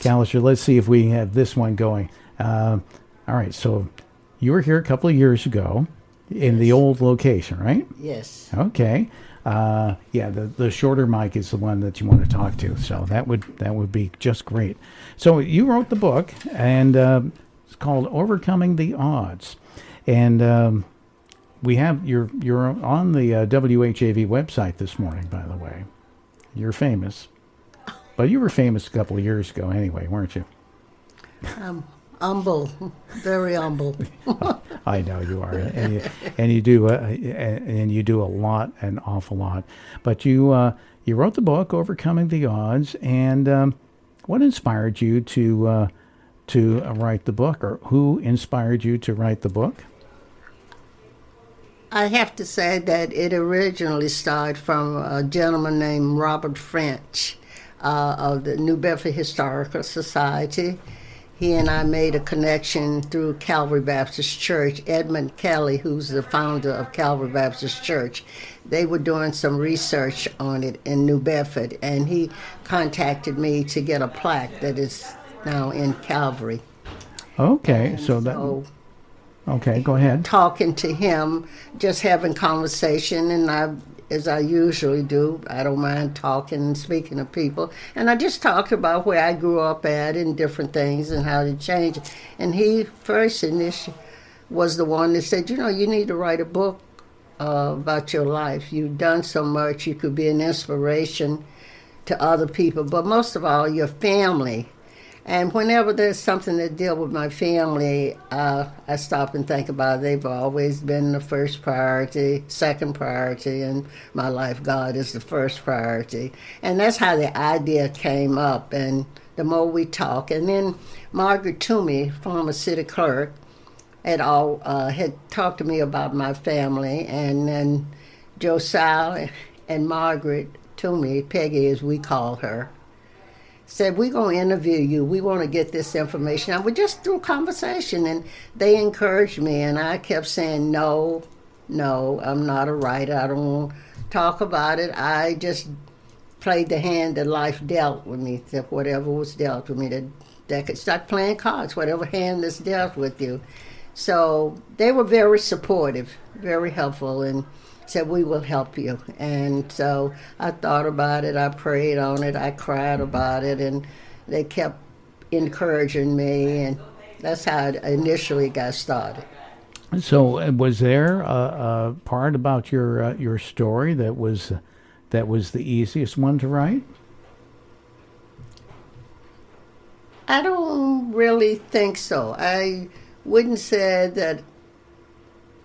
Kalister, let's see if we have this one going. All right, so you were here a couple of years ago in the old location, right? Yes. Okay. Yeah, the shorter mic is the one that you want to talk to, so that would be just great. So you wrote the book, and it's called Overcoming the Odds, and we have you're on the WHAV website this morning, by the way. You're famous, but you were famous a couple of years ago anyway, weren't you? Humble, very humble. I know you are, and you do a lot, an awful lot. But you wrote the book, Overcoming the Odds, and what inspired you to write the book, or who inspired you to write the book? I have to say that it originally started from a gentleman named Robert French of the New Bedford Historical Society. He and I made a connection through Calvary Baptist Church. Edmund Kelly, who's the founder of Calvary Baptist Church, they were doing some research on it in New Bedford, and he contacted me to get a plaque that is now in Calvary. Okay, okay, go ahead. Talking to him, just having conversation, and as I usually do, I don't mind talking and speaking to people. And I just talked about where I grew up at and different things and how to change. And he first initially was the one that said, you need to write a book about your life. You've done so much. You could be an inspiration to other people, but most of all, your family. And whenever there's something that deals with my family, I stop and think about it. They've always been the first priority, second priority in my life. God is the first priority. And that's how the idea came up. And the more we talk, and then Margaret Toomey, former city clerk, had talked to me about my family. And then Josiah and Margaret Toomey, Peggy as we call her, said, we're going to interview you. We want to get this information. And we just through conversation, and they encouraged me, and I kept saying, no, I'm not a writer. I don't want to talk about it. I just played the hand that life dealt with me, that whatever was dealt with me, that could start playing cards, whatever hand that's dealt with you. So they were very supportive, very helpful, and said, we will help you. And so I thought about it, I prayed on it, I cried about it, and they kept encouraging me, and that's how it initially got started. So was there a part about your story that was the easiest one to write? I don't really think so. I wouldn't say that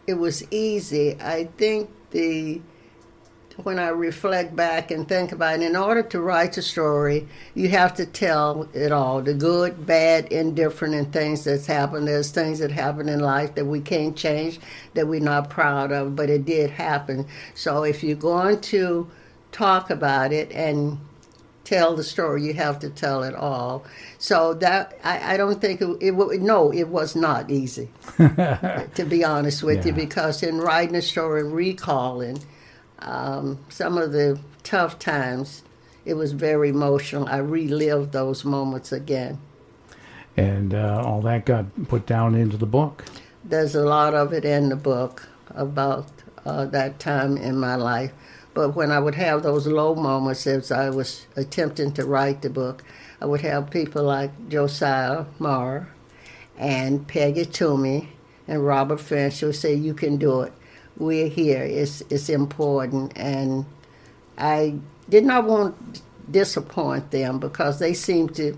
it was easy. I think when I reflect back and think about it, in order to write a story, you have to tell it all, the good, bad, indifferent, and things that's happened. There's things that happen in life that we can't change, that we're not proud of, but it did happen. So if you're going to talk about it and tell the story, you have to tell it all. So that I don't think it was not easy, to be honest with you, because in writing a story, recalling some of the tough times, it was very emotional. I relived those moments again. And all that got put down into the book. There's a lot of it in the book about that time in my life. But when I would have those low moments as I was attempting to write the book, I would have people like Josiah Marr and Peggy Toomey and Robert French who would say, you can do it. We're here. It's important. And I did not want to disappoint them because they seemed to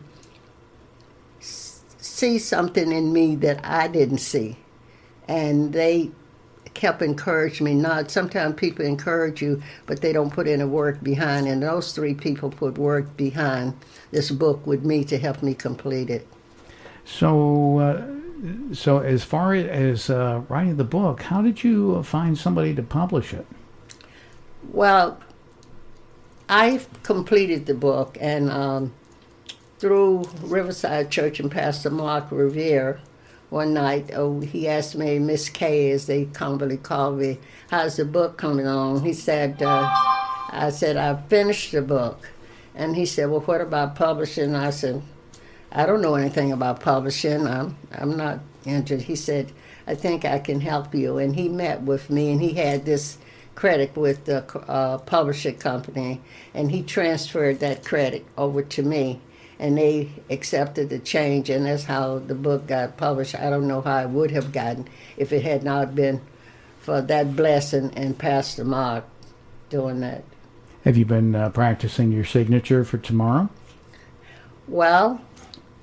see something in me that I didn't see. And they kept encouraging me. Sometimes people encourage you, but they don't put any work behind. And those three people put work behind this book with me to help me complete it. So as far as writing the book, how did you find somebody to publish it? Well, I completed the book, and through Riverside Church and Pastor Mark Revere, one night, he asked me, Miss Kay, as they commonly call me, how's the book coming along? He said, I said, I finished the book. And he said, well, what about publishing? I said, I don't know anything about publishing. I'm not interested. He said, I think I can help you. And he met with me, and he had this credit with the publishing company, and he transferred that credit over to me, and they accepted the change, and that's how the book got published. I don't know how it would have gotten if it had not been for that blessing and Pastor Mark doing that. Have you been practicing your signature for tomorrow? Well,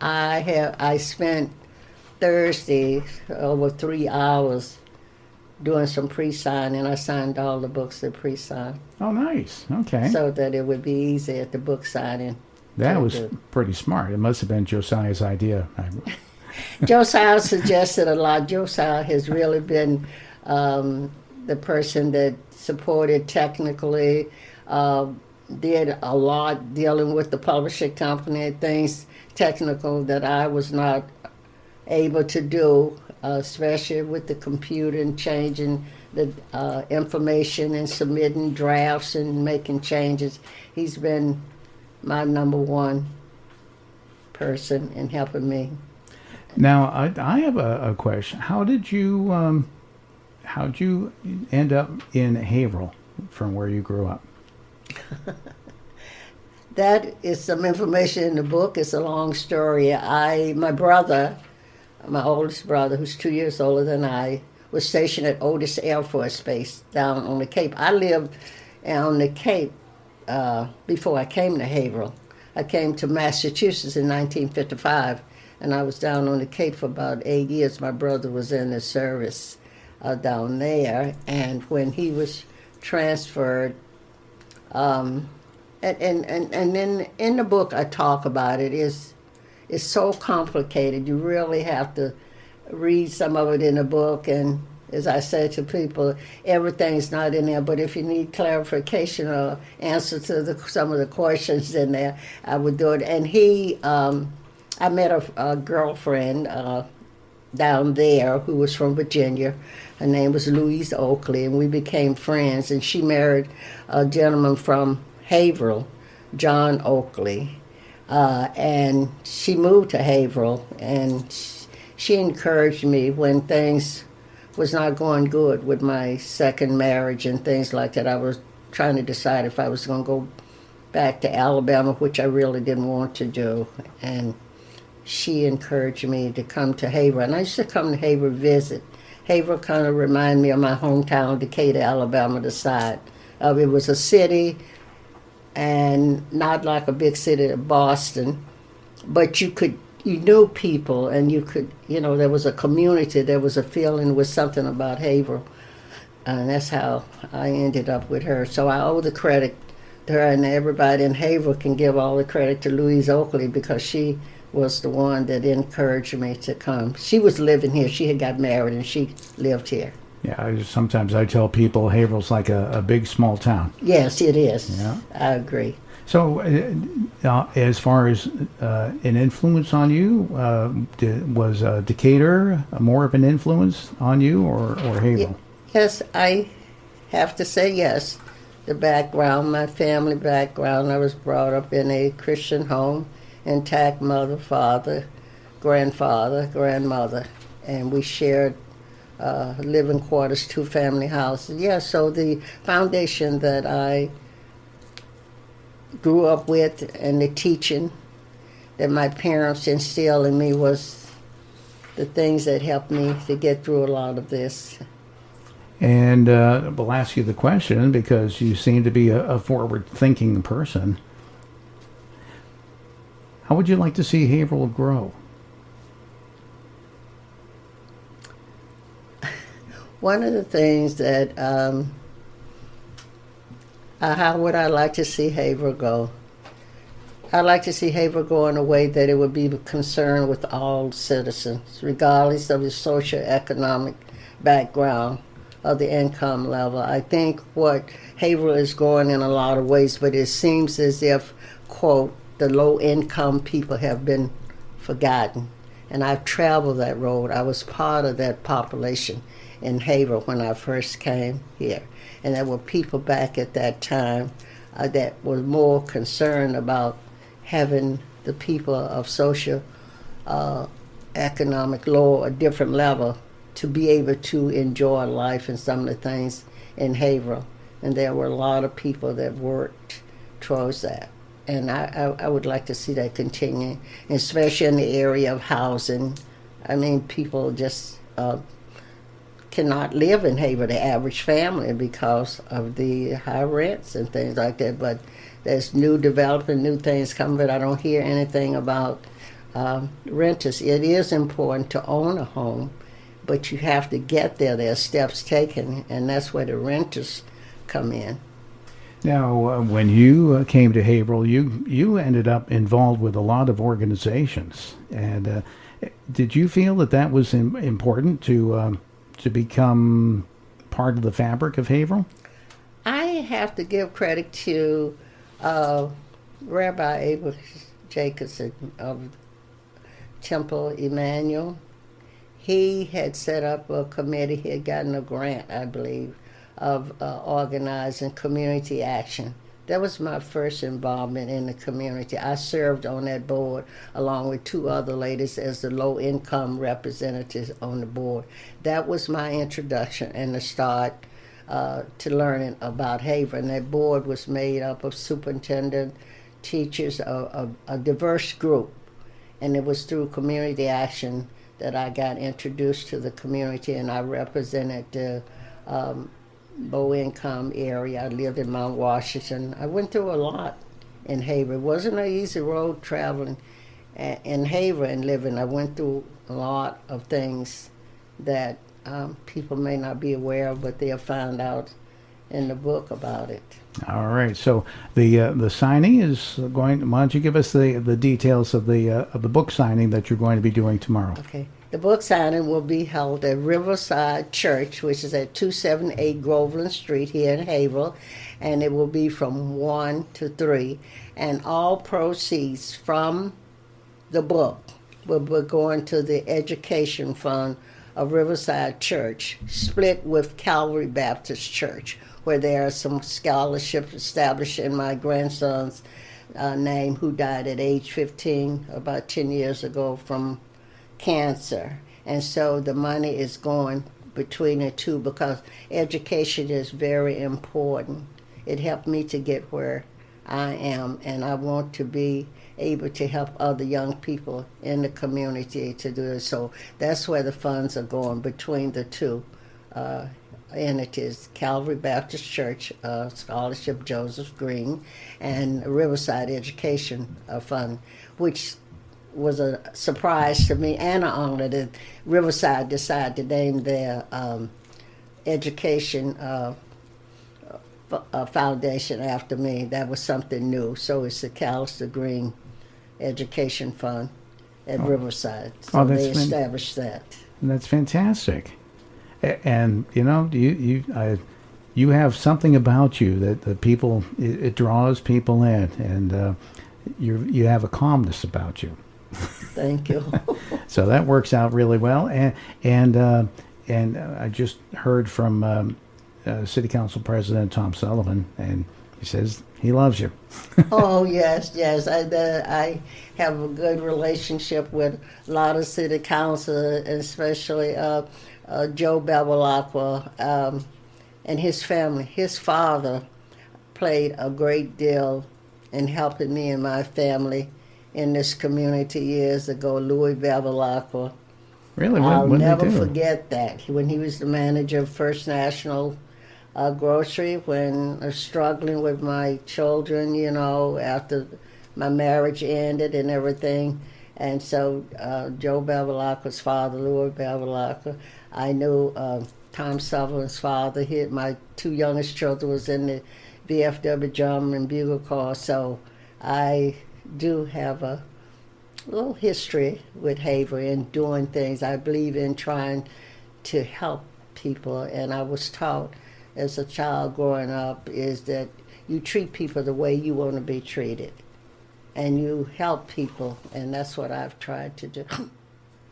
I spent Thursday over 3 hours doing some pre-signing. I signed all the books that pre-signed. Oh, nice. Okay. So that it would be easy at the book signing. That was pretty smart. It must have been Josiah's idea. Josiah suggested a lot. Josiah has really been the person that supported technically, did a lot dealing with the publishing company, things technical that I was not able to do, especially with the computer and changing the information and submitting drafts and making changes. He's been my number one person in helping me. Now, I have a question. How'd you end up in Haverhill from where you grew up? That is some information in the book. It's a long story. My brother, my oldest brother, who's 2 years older than I, was stationed at Otis Air Force Base down on the Cape. I lived on the Cape before I came to Haverhill. I came to Massachusetts in 1955, and I was down on the Cape for about 8 years. My brother was in the service down there, and when he was transferred, and then in the book I talk about it. It's so complicated. You really have to read some of it in the book, and as I say to people, everything's not in there, but if you need clarification or answer to some of the questions in there, I would do it. And I met a girlfriend down there who was from Virginia. Her name was Louise Oakley, and we became friends, and she married a gentleman from Haverhill, John Oakley, and she moved to Haverhill, and she encouraged me when things was not going good with my second marriage and things like that. I was trying to decide if I was going to go back to Alabama, which I really didn't want to do, and she encouraged me to come to Haverhill. And I used to come to Haverhill visit. Haverhill kind of reminded me of my hometown, Decatur, Alabama, the side. It was a city, and not like a big city of Boston, but you knew people, and there was a community, there was a feeling with something about Haverhill, and that's how I ended up with her. So I owe the credit to her, and everybody in Haverhill can give all the credit to Louise Oakley, because she was the one that encouraged me to come. She was living here. She had got married, and she lived here. Yeah, sometimes I tell people Haverhill's like a big, small town. Yes, it is. Yeah. I agree. So, as far as an influence on you, was Decatur more of an influence on you, or Haverhill? Yes, I have to say yes. The background, my family background, I was brought up in a Christian home, intact mother, father, grandfather, grandmother, and we shared living quarters, 2 family houses. Yeah, so the foundation that I grew up with and the teaching that my parents instilled in me was the things that helped me to get through a lot of this. And we'll ask you the question, because you seem to be a forward-thinking person. How would you like to see Haverhill grow? One of the things that, how would I like to see Haverhill go? I'd like to see Haverhill go in a way that it would be concerned with all citizens, regardless of the socioeconomic background or the income level. I think what Haverhill is going in a lot of ways, but it seems as if, quote, the low-income people have been forgotten. And I've traveled that road. I was part of that population in Haverhill when I first came here. And there were people back at that time that were more concerned about having the people of social economic low or different level to be able to enjoy life and some of the things in Haverhill. And there were a lot of people that worked towards that. And I would like to see that continue, especially in the area of housing. I mean, people just cannot live in Haverhill, the average family, because of the high rents and things like that. But there's new development, new things coming, but I don't hear anything about renters. It is important to own a home, but you have to get there. There are steps taken, and that's where the renters come in. Now, when you came to Haverhill, you ended up involved with a lot of organizations. And did you feel that was important to become part of the fabric of Haverhill? I have to give credit to Rabbi Abel Jacobson of Temple Emmanuel. He had set up a committee. He had gotten a grant, I believe, of organizing community action. That was my first involvement in the community. I served on that board along with two other ladies as the low-income representatives on the board. That was my introduction and the start to learning about Haverhill. And that board was made up of superintendent, teachers, a diverse group. And it was through community action that I got introduced to the community, and I represented the low-income area. I lived in Mount Washington. I went through a lot in Haverhill. It wasn't an easy road traveling in Haverhill and living. I went through a lot of things that people may not be aware of, but they'll find out in the book about it. All right. So the signing is going. Why don't you give us the details of the book signing that you're going to be doing tomorrow? Okay. The book signing will be held at Riverside Church, which is at 278 Groveland Street here in Haverhill, and it will be from 1 to 3. And all proceeds from the book will be going to the education fund of Riverside Church, split with Calvary Baptist Church, where there are some scholarships established in my grandson's name, who died at age 15 about 10 years ago from cancer. And so the money is going between the two because education is very important. It helped me to get where I am, and I want to be able to help other young people in the community to do it. So that's where the funds are going, between the two entities, Calvary Baptist Church Scholarship Joseph Green and Riverside Education Fund, which was a surprise to me and an honor that Riverside decided to name their education foundation after me. That was something new. So it's the Kalister Green Education Fund at Riverside. So they established that. That's fantastic. And you know, you have something about you that the people, it draws people in, and you have a calmness about you. Thank you. So that works out really well. And I just heard from City Council President Tom Sullivan, and he says he loves you. Oh yes. I have a good relationship with a lot of city council, especially Joe Bevilacqua and his family. His father played a great deal in helping me and my family in this community years ago. Louis Bevilacqua. Really? I'll never forget that. When he was the manager of First National Grocery, when I was struggling with my children, you know, after my marriage ended and everything. And so Joe Bevilacqua's father, Louis Bevilacqua, I knew Tom Sullivan's father. My two youngest children was in the VFW Drum and Bugle Corps, so I do have a little history with Haverhill and doing things. I believe in trying to help people, and I was taught as a child growing up is that you treat people the way you want to be treated, and you help people, and that's what I've tried to do.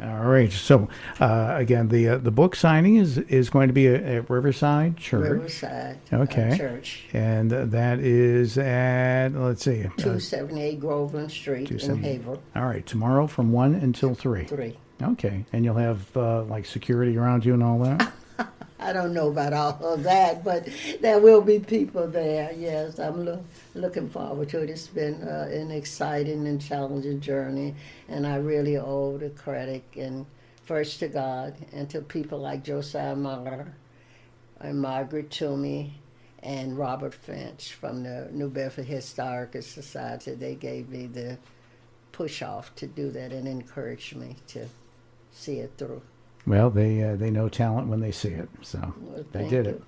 All right. So again, the book signing is going to be at Riverside Church. Riverside Okay. Church, And that is at, let's see, 278 Groveland Street in 278. Haverhill. all right, tomorrow from 1 until 3. 3. Okay. And you'll have like security around you and all that? I don't know about all of that, but there will be people there. Yes, I'm looking forward to it. It's been an exciting and challenging journey, and I really owe the credit and first to God and to people like Josiah Meyer and Margaret Toomey and Robert Finch from the New Bedford Historical Society. They gave me the push off to do that and encouraged me to see it through. Well, they know talent when they see it, so Well, they thank did you. it.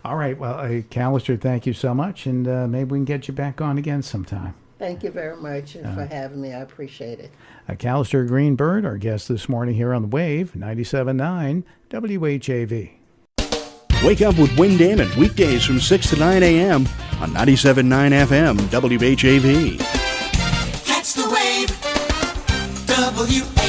All right, well, Kalister, thank you so much, and maybe we can get you back on again sometime. Thank you very much for having me. I appreciate it. Kalister Green-Byrd, our guest this morning here on the WAV, 97.9 WHAV. Wake up with Wayne Damon weekdays from 6 to 9 a.m. on 97.9 FM WHAV. Catch the wave, WHAV.